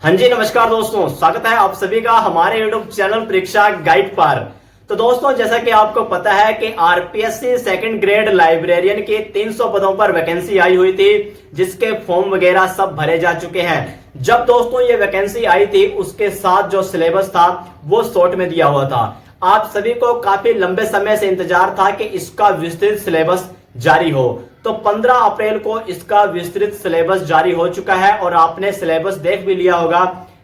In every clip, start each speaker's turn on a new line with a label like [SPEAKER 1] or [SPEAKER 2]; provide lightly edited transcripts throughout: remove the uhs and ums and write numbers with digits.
[SPEAKER 1] हाँ जी, नमस्कार दोस्तों, स्वागत है आप सभी का हमारे यूट्यूब चैनल परीक्षा गाइड पर। तो दोस्तों, जैसा कि आपको पता है कि आरपीएससी सेकंड ग्रेड लाइब्रेरियन की 300 पदों पर वैकेंसी आई हुई थी, जिसके फॉर्म वगैरह सब भरे जा चुके हैं। जब दोस्तों ये वैकेंसी आई थी, उसके साथ जो सिलेबस था वो शॉर्ट में दिया हुआ था। आप सभी को काफी लंबे समय से इंतजार था कि इसका विस्तृत सिलेबस जारी हो। तो 15 अप्रैल को इसका विस्तृत सिलेबस जारी हो चुका है और आपने सिलेबस देख भी लिया होगा।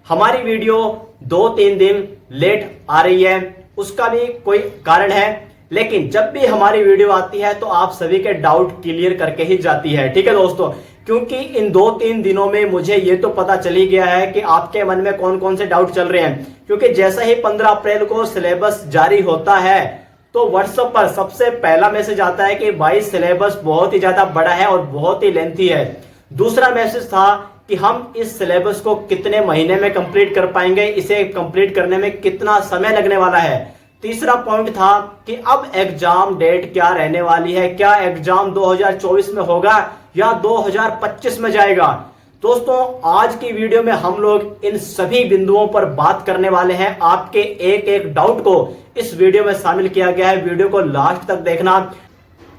[SPEAKER 1] हमारी वीडियो 2-3 दिन लेट आ रही है, उसका भी कोई कारण है, लेकिन जब भी हमारी वीडियो आती है तो आप सभी के डाउट क्लियर करके ही जाती है। ठीक है दोस्तों, क्योंकि इन 2-3 दिनों में मुझे ये तो पता चल ही गया है कि आपके मन में कौन कौन से डाउट चल रहे हैं। क्योंकि जैसा ही 15 अप्रैल को सिलेबस जारी होता है तो व्हाट्सएप पर सबसे पहला मैसेज आता है कि भाई सिलेबस बहुत ही ज्यादा बड़ा है और बहुत ही लेंथी है। दूसरा मैसेज था कि हम इस सिलेबस को कितने महीने में कंप्लीट कर पाएंगे, इसे कंप्लीट करने में कितना समय लगने वाला है। तीसरा पॉइंट था कि अब एग्जाम डेट क्या रहने वाली है, क्या एग्जाम 2024 में होगा या 2025 में जाएगा। दोस्तों, आज की वीडियो में हम लोग इन सभी बिंदुओं पर बात करने वाले हैं। आपके एक एक डाउट को इस वीडियो में शामिल किया गया है, वीडियो को लास्ट तक देखना।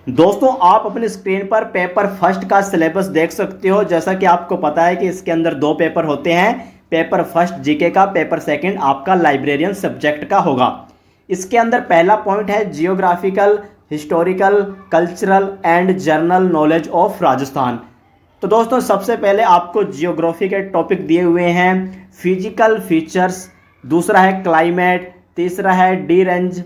[SPEAKER 1] दोस्तों, आप अपनी स्क्रीन पर पेपर फर्स्ट का सिलेबस देख सकते हो। जैसा कि आपको पता है कि इसके अंदर 2 पेपर होते हैं, पेपर फर्स्ट जीके का, पेपर सेकंड आपका लाइब्रेरियन सब्जेक्ट का होगा। इसके अंदर पहला पॉइंट है geographical, historical, cultural and general knowledge of Rajasthan. तो दोस्तों, सबसे पहले आपको जियोग्राफी के टॉपिक दिए हुए हैं, फिजिकल फीचर्स, दूसरा है क्लाइमेट, तीसरा है डी रेंज,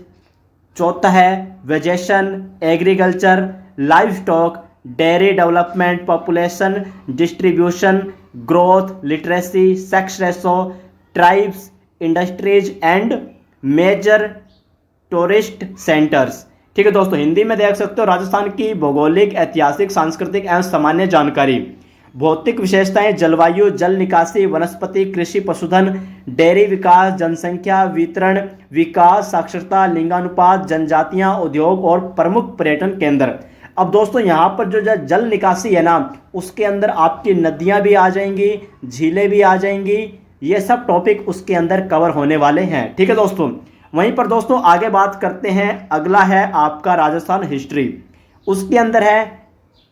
[SPEAKER 1] चौथा है vegetation, agriculture, livestock, dairy development, population distribution, growth, literacy, sex ratio, tribes, industries and major tourist centres. ठीक है दोस्तों, हिंदी में देख सकते हो राजस्थान की भौगोलिक, ऐतिहासिक, सांस्कृतिक एवं सामान्य जानकारी, भौतिक विशेषताएं, जलवायु, जल निकासी, वनस्पति, कृषि, पशुधन, डेयरी विकास, जनसंख्या वितरण, विकास, साक्षरता, लिंगानुपात, जनजातियां, उद्योग और प्रमुख पर्यटन केंद्र। अब दोस्तों, यहाँ पर जो जल निकासी है ना, उसके अंदर आपकी नदियां भी आ जाएंगी, झीलें भी आ जाएंगी, ये सब टॉपिक उसके अंदर कवर होने वाले हैं। ठीक है दोस्तों, वहीं पर दोस्तों आगे बात करते हैं। अगला है आपका राजस्थान हिस्ट्री। उसके अंदर है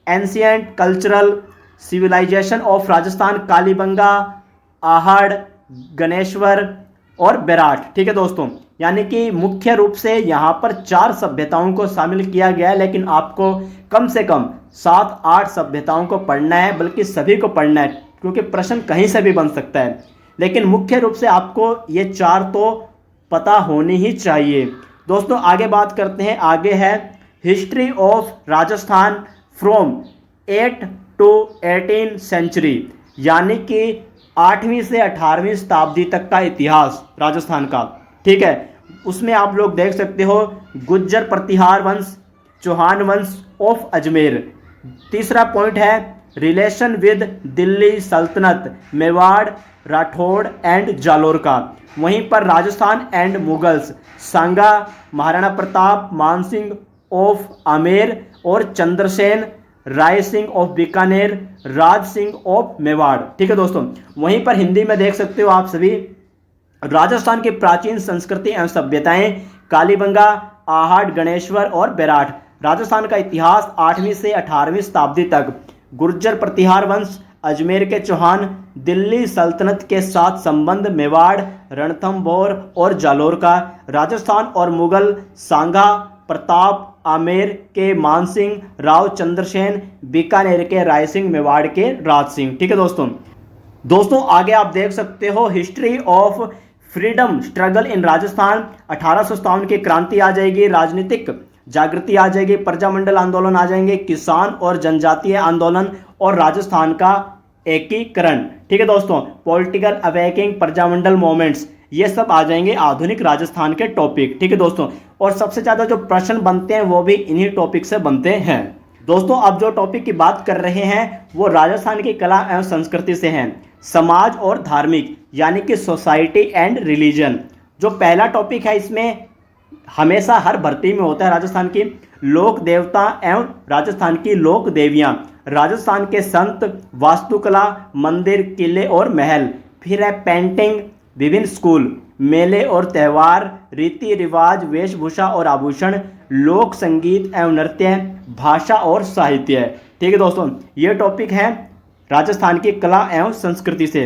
[SPEAKER 1] ancient cultural civilisation of Rajasthan, Kalibanga, Ahar, Ganeshwar और बेराट। ठीक है दोस्तों, यानी कि मुख्य रूप से यहाँ पर 4 सभ्यताओं को शामिल किया गया है, लेकिन आपको कम से कम 7-8 सभ्यताओं को पढ़ना है, बल्कि सभी को पढ़ना है, क्योंकि प्रश्न कहीं से भी बन सकता है। लेकिन मुख्य रूप से आपको ये 4 तो पता होनी ही चाहिए। दोस्तों, आगे बात करते हैं। आगे है history of Rajasthan from 8 to 18 century, यानी कि 8वीं से 18वीं शताब्दी तक का इतिहास राजस्थान का। ठीक है, उसमें आप लोग देख सकते हो गुज्जर प्रतिहार वंश, चौहान वंश ऑफ अजमेर। तीसरा पॉइंट है रिलेशन विद दिल्ली सल्तनत, मेवाड़, राठौड़ एंड जालोर का। वहीं पर राजस्थान एंड मुगल्स, सांगा, महाराणा प्रताप, मानसिंह ऑफ आमेर और चंद्रसेन, राय सिंह ऑफ बीकानेर, राज सिंह ऑफ मेवाड़। ठीक है दोस्तों, वहीं पर हिंदी में देख सकते हो आप सभी राजस्थान की प्राचीन संस्कृति एवं सभ्यताएं, कालीबंगा, आहड़, गणेश्वर और बेराट। राजस्थान का इतिहास 8वीं से 18वीं शताब्दी तक, गुर्जर प्रतिहार वंश, अजमेर के चौहान, दिल्ली सल्तनत के साथ संबंध, मेवाड़, रणथंभौर और जालोर का, राजस्थान और मुगल, सांगा, प्रताप, आमेर के मानसिंह, राव चंद्रसेन, बीकानेर के राय सिंह, मेवाड़ के राज सिंह। ठीक है दोस्तों, आगे आप देख सकते हो history of freedom struggle in Rajasthan. 1857 की क्रांति आ जाएगी, राजनीतिक जागृति आ जाएगी, प्रजामंडल आंदोलन आ जाएंगे, किसान और जनजातीय आंदोलन और राजस्थान का एकीकरण। ठीक है दोस्तों, पॉलिटिकल अवेकिंग, प्रजामंडल मोमेंट्स, ये सब आ जाएंगे आधुनिक राजस्थान के टॉपिक। ठीक है दोस्तों, और सबसे ज्यादा जो प्रश्न बनते हैं वो भी इन्हीं टॉपिक से बनते हैं। दोस्तों, अब जो टॉपिक की बात कर रहे हैं वो राजस्थान की कला एवं संस्कृति से हैं, समाज और धार्मिक, यानी कि सोसाइटी एंड रिलीजन। जो पहला टॉपिक है, इसमें हमेशा हर भर्ती में होता है राजस्थान की लोक देवता एवं राजस्थान की लोक देवियां, राजस्थान के संत, वास्तुकला, मंदिर, किले और महल, फिर है पेंटिंग, विभिन्न स्कूल, मेले और त्यौहार, रीति रिवाज, वेशभूषा और आभूषण, लोक संगीत एवं नृत्य, भाषा और साहित्य। ठीक है दोस्तों, ये टॉपिक है राजस्थान की कला एवं संस्कृति से।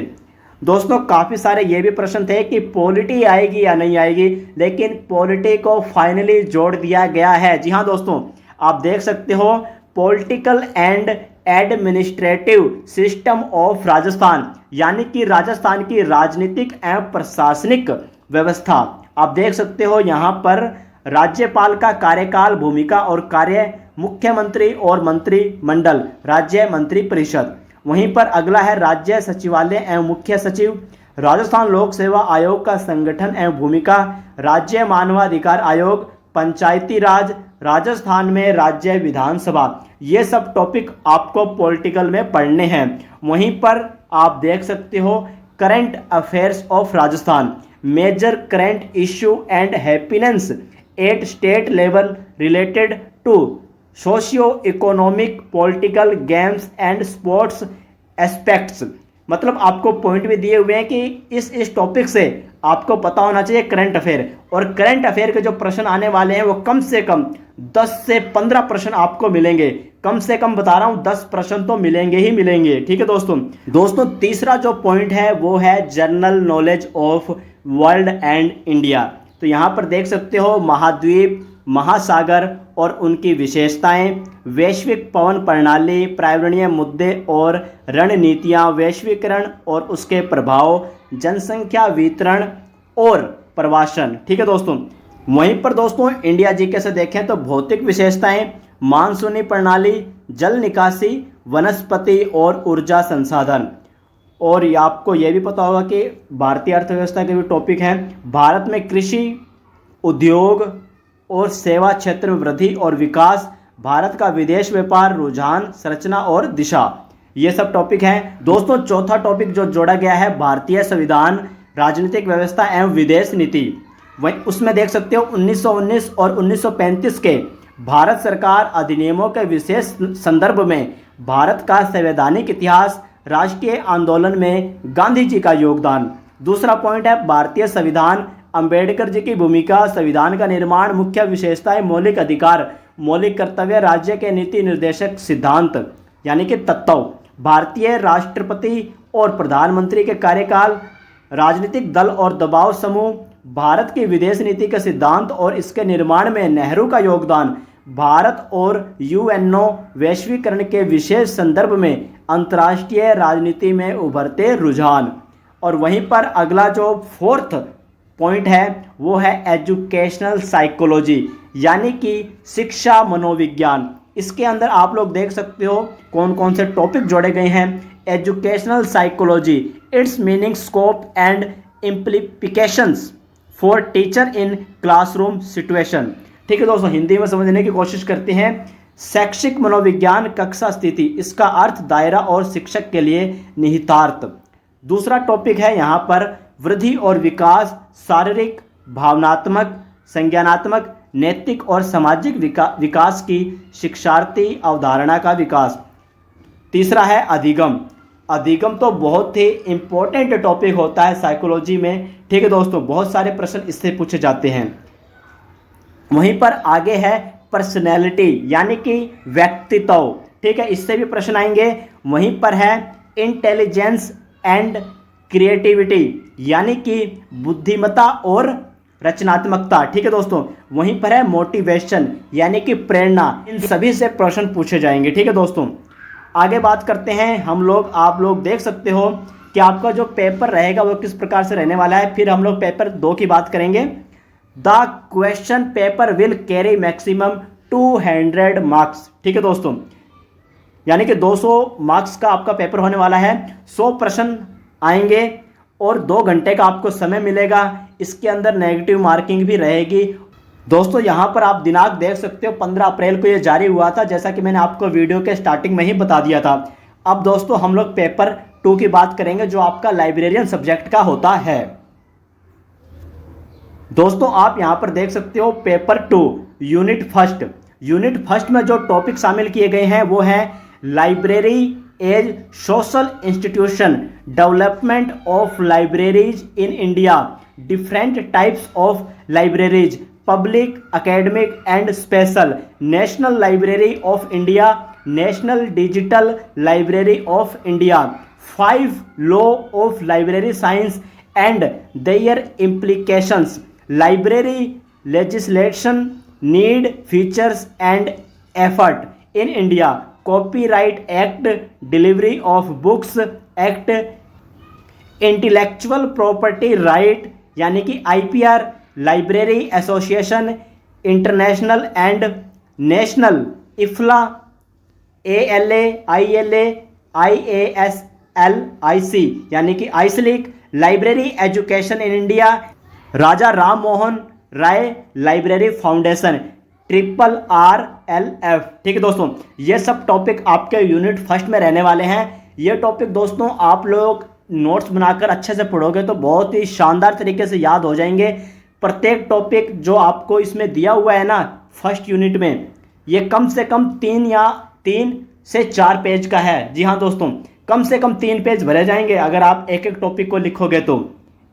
[SPEAKER 1] दोस्तों काफ़ी सारे ये भी प्रश्न थे कि पॉलिटी आएगी या नहीं आएगी, लेकिन पॉलिटी को फाइनली जोड़ दिया गया है। जी हाँ दोस्तों, आप देख सकते हो political and administrative system of Rajasthan, यानी कि राजस्थान की राजनीतिक एवं प्रशासनिक व्यवस्था। आप देख सकते हो यहाँ पर राज्यपाल का कार्यकाल, भूमिका और कार्य, मुख्यमंत्री और मंत्रिमंडल, राज्य मंत्री परिषद। वहीं पर अगला है राज्य सचिवालय एवं मुख्य सचिव, राजस्थान लोक सेवा आयोग का संगठन एवं भूमिका, राज्य मानवाधिकार आयोग, पंचायती राज, राजस्थान में राज्य विधानसभा। ये सब टॉपिक आपको पॉलिटिकल में पढ़ने हैं। वहीं पर आप देख सकते हो current affairs of Rajasthan, major current issue and happiness at state level related to socio economic, political, games and sports aspects. मतलब आपको पॉइंट भी दिए हुए हैं कि इस टॉपिक से आपको पता होना चाहिए करंट अफेयर, और करंट अफेयर के जो प्रश्न आने वाले हैं वो कम से कम 10 से 15 प्रश्न आपको मिलेंगे। कम से कम बता रहा हूं 10 प्रश्न तो मिलेंगे ही मिलेंगे। ठीक है दोस्तों तीसरा जो पॉइंट है वो है general knowledge of world and India. तो यहाँ पर देख सकते हो महाद्वीप, महासागर और उनकी विशेषताएं, वैश्विक पवन प्रणाली, पर्यावरणीय मुद्दे और रणनीतियां, वैश्वीकरण और उसके प्रभाव, जनसंख्या वितरण और प्रवासन। ठीक है दोस्तों, वहीं पर दोस्तों इंडिया जीके से देखें तो भौतिक विशेषताएं, मानसूनी प्रणाली, जल निकासी, वनस्पति और ऊर्जा संसाधन। और ये आपको ये भी पता होगा कि भारतीय अर्थव्यवस्था के भी टॉपिक हैं। भारत में कृषि, उद्योग और सेवा क्षेत्र में वृद्धि और विकास, भारत का विदेश व्यापार, रुझान, संरचना और दिशा। ये सब टॉपिक हैं। दोस्तों चौथा टॉपिक जो जोड़ा गया है भारतीय संविधान, राजनीतिक व्यवस्था एवं विदेश नीति। वहीं उसमें देख सकते हो 1919 और 1935 के भारत सरकार अधिनियमों के विशेष संदर्भ में भारत का संवैधानिक इतिहास, राष्ट्रीय आंदोलन में गांधी जी का योगदान। दूसरा पॉइंट है भारतीय संविधान, अंबेडकर जी की भूमिका, संविधान का निर्माण, मुख्य विशेषताएं, मौलिक अधिकार, मौलिक कर्तव्य, राज्य के नीति निर्देशक सिद्धांत यानी कि तत्व, भारतीय राष्ट्रपति और प्रधानमंत्री के कार्यकाल, राजनीतिक दल और दबाव समूह, भारत की विदेश नीति के सिद्धांत और इसके निर्माण में नेहरू का योगदान, भारत और यूएनओ, वैश्वीकरण के विशेष संदर्भ में अंतर्राष्ट्रीय राजनीति में उभरते रुझान। और वहीं पर अगला जो फोर्थ पॉइंट है वो है एजुकेशनल साइकोलॉजी, यानी कि शिक्षा मनोविज्ञान। इसके अंदर आप लोग देख सकते हो कौन कौन से टॉपिक जोड़े गए हैं। Educational psychology, it's meaning, scope and implications for teacher in classroom situation. ठीक है दोस्तों, हिंदी में समझने की कोशिश करते हैं। शैक्षिक मनोविज्ञान, कक्षा स्थिति, इसका अर्थ, दायरा और शिक्षक के लिए निहितार्थ। दूसरा टॉपिक है यहाँ पर वृद्धि और विकास, शारीरिक, भावनात्मक, संज्ञानात्मक, नैतिक और सामाजिक विकास की शिक्षार्थी अवधारणा का विकास। तीसरा है अधिगम। अधिगम तो बहुत ही इंपॉर्टेंट टॉपिक होता है साइकोलॉजी में। ठीक है दोस्तों, बहुत सारे प्रश्न इससे पूछे जाते हैं। वहीं पर आगे है पर्सनैलिटी, यानी कि व्यक्तित्व। ठीक है, इससे भी प्रश्न आएंगे। वहीं पर है इंटेलिजेंस एंड क्रिएटिविटी, यानी कि बुद्धिमत्ता और रचनात्मकता। ठीक है दोस्तों, वहीं पर है मोटिवेशन, यानी कि प्रेरणा। इन सभी से प्रश्न पूछे जाएंगे। ठीक है दोस्तों, आगे बात करते हैं हम लोग। आप लोग देख सकते हो कि आपका जो पेपर रहेगा वो किस प्रकार से रहने वाला है। फिर हम लोग पेपर 2 की बात करेंगे। The question paper will carry maximum 200 marks. ठीक है दोस्तों, यानी कि 200 मार्क्स का आपका पेपर होने वाला है। 100 प्रश्न आएंगे और 2 घंटे का आपको समय मिलेगा। इसके अंदर नेगेटिव मार्किंग भी रहेगी। दोस्तों यहाँ पर आप दिनांक देख सकते हो, 15 अप्रैल को ये जारी हुआ था, जैसा कि मैंने आपको वीडियो के स्टार्टिंग में ही बता दिया था। अब दोस्तों हम लोग पेपर 2 की बात करेंगे, जो आपका लाइब्रेरियन सब्जेक्ट का होता है। दोस्तों आप यहाँ पर देख सकते हो paper 2 unit first. Unit first में जो टॉपिक शामिल किए गए हैं वो है library as social institution, development of libraries in India, different types of libraries, public, academic and special, national library of India, national digital library of India, 5 law of library science and their implications, library legislation, need, features and effort in India, Copyright Act, Delivery of Books Act, intellectual property right यानी कि IPR, library association, international and national, IFLA, ALA, ILA, IASL, IC यानी कि आइसलिक, library education in India, Raja Ram Mohan Roy library foundation, RRLF। ठीक है दोस्तों, ये सब टॉपिक आपके यूनिट फर्स्ट में रहने वाले हैं। ये टॉपिक दोस्तों आप लोग नोट्स बनाकर अच्छे से पढ़ोगे तो बहुत ही शानदार तरीके से याद हो जाएंगे। प्रत्येक टॉपिक जो आपको इसमें दिया हुआ है ना फर्स्ट यूनिट में, ये कम से कम 3 से 4 पेज का है। जी हाँ दोस्तों, कम से कम 3 पेज भरे जाएंगे अगर आप एक एक टॉपिक को लिखोगे तो।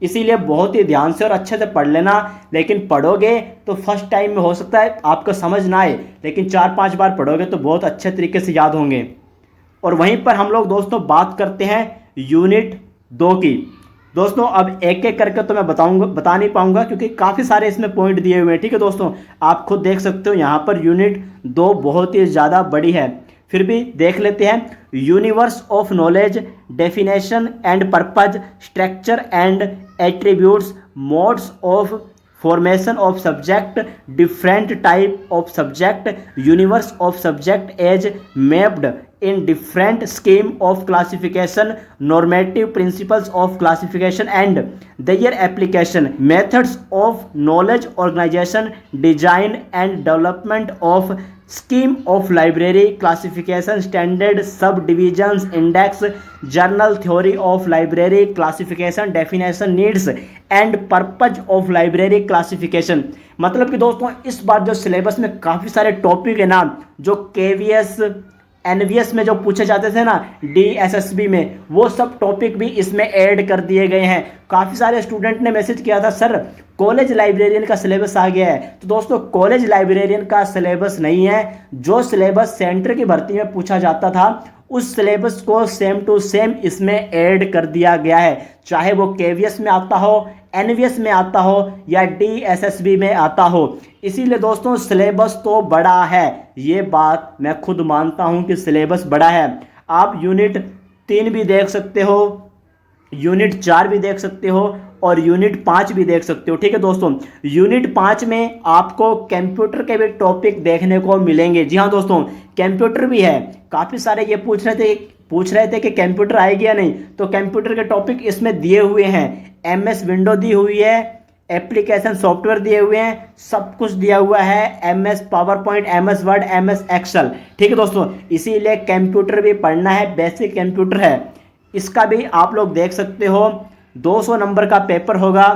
[SPEAKER 1] इसीलिए बहुत ही ध्यान से और अच्छे से पढ़ लेना। लेकिन पढ़ोगे तो फर्स्ट टाइम में हो सकता है आपको समझ ना आए, लेकिन 4-5 बार पढ़ोगे तो बहुत अच्छे तरीके से याद होंगे। और वहीं पर हम लोग दोस्तों बात करते हैं यूनिट 2 की। दोस्तों अब एक एक करके तो मैं बता नहीं पाऊंगा क्योंकि काफ़ी सारे इसमें पॉइंट दिए हुए हैं। ठीक है दोस्तों, आप खुद देख सकते हो यहाँ पर यूनिट 2 बहुत ही ज़्यादा बड़ी है, फिर भी देख लेते हैं। Universe of knowledge, definition and purpose, structure and attributes, modes of formation of subject, different type of subject, universe of subject as mapped in different scheme of classification, normative principles of classification and their application, methods of knowledge organization, design and development of scheme of library classification, standard subdivisions, index, journal theory of library classification, definition, needs and purpose of library classification। मतलब कि दोस्तों इस बार जो syllabus में काफ़ी सारे topic है ना जो KVS NVS में जो पूछे जाते थे ना DSSB में, वो सब टॉपिक भी इसमें ऐड कर दिए गए हैं। काफ़ी सारे स्टूडेंट ने मैसेज किया था सर कॉलेज लाइब्रेरियन का सिलेबस आ गया है। तो दोस्तों कॉलेज लाइब्रेरियन का सिलेबस नहीं है, जो सिलेबस सेंटर की भर्ती में पूछा जाता था उस सिलेबस को सेम टू सेम इसमें ऐड कर दिया गया है, चाहे वो KVS में आता हो, NVS में आता हो या DSSB में आता हो। इसीलिए दोस्तों सिलेबस तो बड़ा है, ये बात मैं खुद मानता हूं कि सिलेबस बड़ा है। आप यूनिट 3 भी देख सकते हो, यूनिट 4 भी देख सकते हो और यूनिट 5 भी देख सकते हो। ठीक है दोस्तों, यूनिट 5 में आपको कंप्यूटर के भी टॉपिक देखने को मिलेंगे। जी हाँ दोस्तों, कंप्यूटर भी है। काफ़ी सारे ये पूछ रहे थे कि कंप्यूटर आएगी या नहीं, तो कंप्यूटर के टॉपिक इसमें दिए हुए हैं। MS विंडो दी हुई है, एप्लीकेशन सॉफ्टवेयर दिए हुए हैं, सब कुछ दिया हुआ है, MS PowerPoint, MS Word, MS Excel. ठीक है दोस्तों, इसीलिए कंप्यूटर भी पढ़ना है, बेसिक कंप्यूटर है। इसका भी आप लोग देख सकते हो 200 नंबर का पेपर होगा।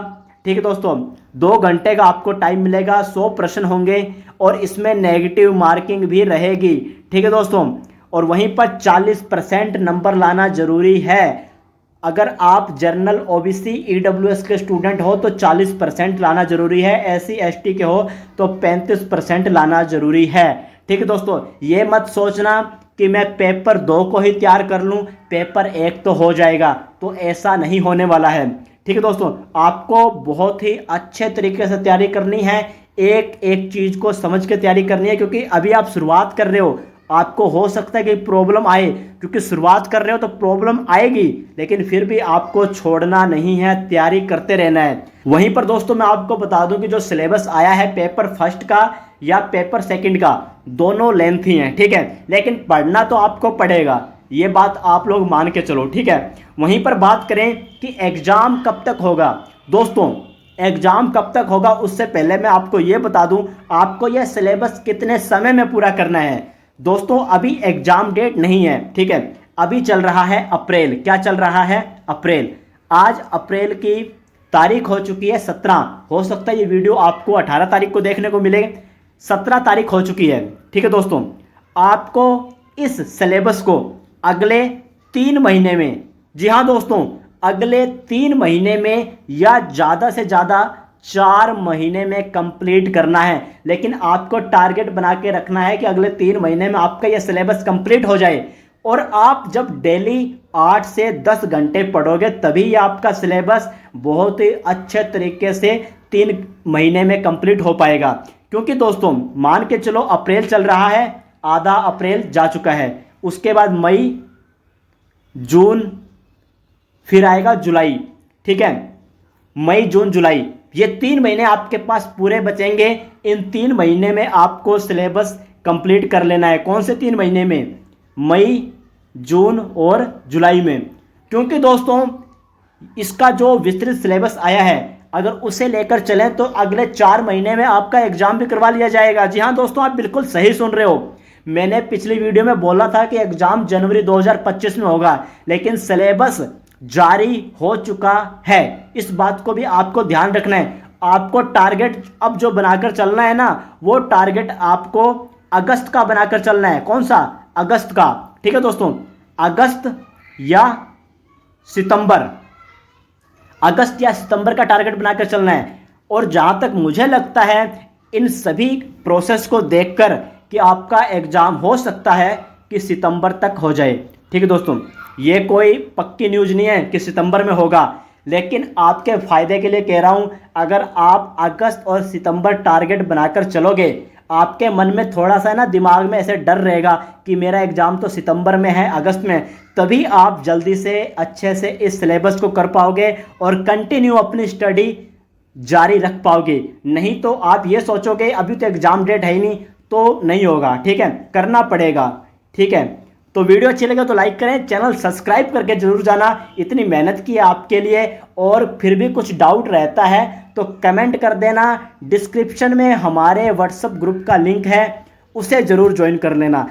[SPEAKER 1] ठीक है दोस्तों, 2 घंटे का आपको टाइम मिलेगा, 100 प्रश्न होंगे और इसमें नेगेटिव मार्किंग भी रहेगी। ठीक है दोस्तों, और वहीं पर 40% नंबर लाना जरूरी है। अगर आप जनरल OBC EWS के स्टूडेंट हो तो 40% लाना जरूरी है, SC ST के हो तो 35% लाना जरूरी है। ठीक है दोस्तों, ये मत सोचना कि मैं पेपर 2 को ही तैयार कर लूं, पेपर 1 तो हो जाएगा, तो ऐसा नहीं होने वाला है। ठीक है दोस्तों, आपको बहुत ही अच्छे तरीके से तैयारी करनी है, एक एक चीज़ को समझ के तैयारी करनी है, क्योंकि अभी आप शुरुआत कर रहे हो। आपको हो सकता है कि प्रॉब्लम आए, क्योंकि शुरुआत कर रहे हो तो प्रॉब्लम आएगी, लेकिन फिर भी आपको छोड़ना नहीं है, तैयारी करते रहना है। वहीं पर दोस्तों मैं आपको बता दूं कि जो सिलेबस आया है पेपर फर्स्ट का या पेपर सेकंड का, दोनों लेंथी हैं। ठीक है, लेकिन पढ़ना तो आपको पड़ेगा, ये बात आप लोग मान के चलो। ठीक है, वहीं पर बात करें कि एग्जाम कब तक होगा। दोस्तों एग्जाम कब तक होगा उससे पहले मैं आपको ये बता दूं आपको यह सिलेबस कितने समय में पूरा करना है। दोस्तों अभी एग्जाम डेट नहीं है, ठीक है, अभी चल रहा है अप्रैल। क्या चल रहा है? अप्रैल। आज अप्रैल की तारीख हो चुकी है 17। हो सकता है ये वीडियो आपको 18 तारीख को देखने को मिले, 17 तारीख हो चुकी है। ठीक है दोस्तों, आपको इस सिलेबस को अगले 3 महीने में, जी हाँ दोस्तों, अगले 3 महीने में या ज़्यादा से ज़्यादा 4 महीने में कंप्लीट करना है। लेकिन आपको टारगेट बना के रखना है कि अगले 3 महीने में आपका यह सिलेबस कंप्लीट हो जाए। और आप जब डेली 8 से 10 घंटे पढ़ोगे तभी ये आपका सिलेबस बहुत ही अच्छे तरीके से 3 महीने में कंप्लीट हो पाएगा। क्योंकि दोस्तों मान के चलो अप्रैल चल रहा है, आधा अप्रैल जा चुका है, उसके बाद मई, जून, फिर आएगा जुलाई, ठीक है, मई, जून, जुलाई, ये 3 महीने आपके पास पूरे बचेंगे। इन 3 महीने में आपको सिलेबस कंप्लीट कर लेना है। कौन से 3 महीने में? मई, जून और जुलाई में। क्योंकि दोस्तों इसका जो विस्तृत सिलेबस आया है, अगर उसे लेकर चलें तो अगले 4 महीने में आपका एग्जाम भी करवा लिया जाएगा। जी हाँ दोस्तों, आप बिल्कुल सही सुन रहे हो। मैंने पिछली वीडियो में बोला था कि एग्जाम जनवरी 2025 में होगा, लेकिन सिलेबस जारी हो चुका है। इस बात को भी आपको ध्यान रखना है। आपको टारगेट अब जो बनाकर चलना है ना, वो टारगेट आपको अगस्त का बनाकर चलना है। कौन सा? अगस्त का, ठीक है दोस्तों, अगस्त या सितंबर, अगस्त या सितंबर का टारगेट बनाकर चलना है। और जहां तक मुझे लगता है इन सभी प्रोसेस को देखकर कि आपका एग्जाम हो सकता है कि सितंबर तक हो जाए। ठीक है दोस्तों, ये कोई पक्की न्यूज़ नहीं है कि सितंबर में होगा, लेकिन आपके फ़ायदे के लिए कह रहा हूं, अगर आप अगस्त और सितंबर टारगेट बनाकर चलोगे, आपके मन में थोड़ा सा ना दिमाग में ऐसे डर रहेगा कि मेरा एग्ज़ाम तो सितंबर में है, अगस्त में, तभी आप जल्दी से अच्छे से इस सिलेबस को कर पाओगे और कंटिन्यू अपनी स्टडी जारी रख पाओगे। नहीं तो आप ये सोचोगे अभी तो एग्ज़ाम डेट है ही नहीं, तो नहीं होगा। ठीक है, करना पड़ेगा। ठीक है, तो वीडियो अच्छी लगे तो लाइक करें, चैनल सब्सक्राइब करके जरूर जाना, इतनी मेहनत की है आपके लिए। और फिर भी कुछ डाउट रहता है तो कमेंट कर देना। डिस्क्रिप्शन में हमारे व्हाट्सएप ग्रुप का लिंक है, उसे जरूर ज्वाइन कर लेना।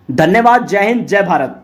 [SPEAKER 1] धन्यवाद। जय हिंद, जय भारत।